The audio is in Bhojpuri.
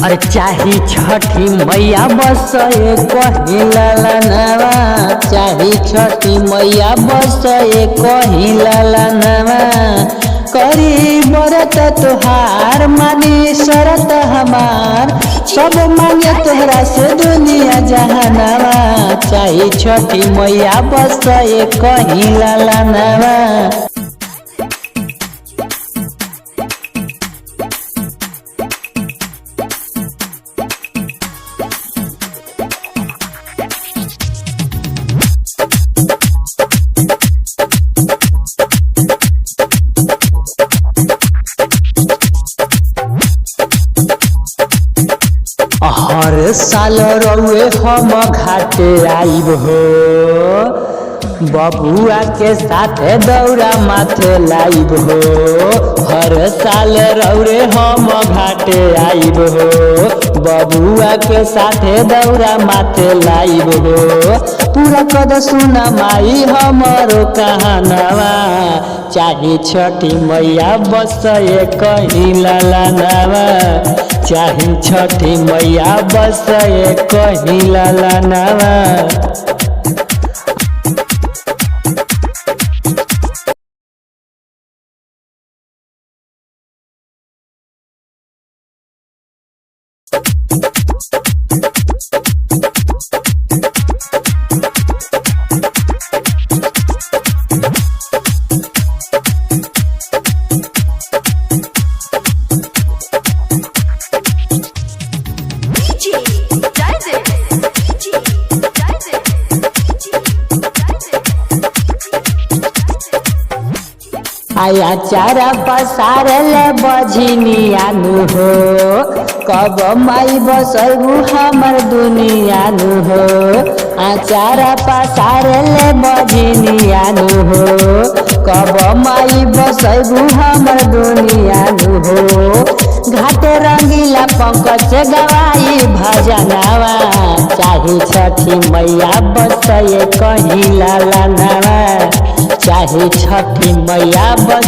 हर चाही छठी मैया बस एक ही ललनवा, चाही छठी मैया बस एक ही ललनवा। करी बरत तोहार मानी शरत हमार, सब मांगे तोहरा से दुनिया जहानवा। चाही छठी मैया बस एक ही ललनवा। हर साल रउए हम घाटे आइब हो, बबुआ के साथे दौरा माथे लाइब हो। हर साल रउरे हम घाटे आइब हो, बबुआ के साथे दौरा माथे लाइब हो। पूरा कद सुना माई हमारो कहानवा, चाही छठी मैया बस एक ही ललनवा। चाही छठी मैया बस एक ही ललनवा। आया चारा पसारल बझिनियानु हो, कब माई बसैबू हमर दुनियानु हो। आचारा पसारल बझिनियानु हो, कब माई बसैबू हमर दुनियानु हो। घाटे रंगीला पंकज से गवाई भजनवा, चाही छठी मैया बस एक ही ललनवा। चाही छठी मैया बस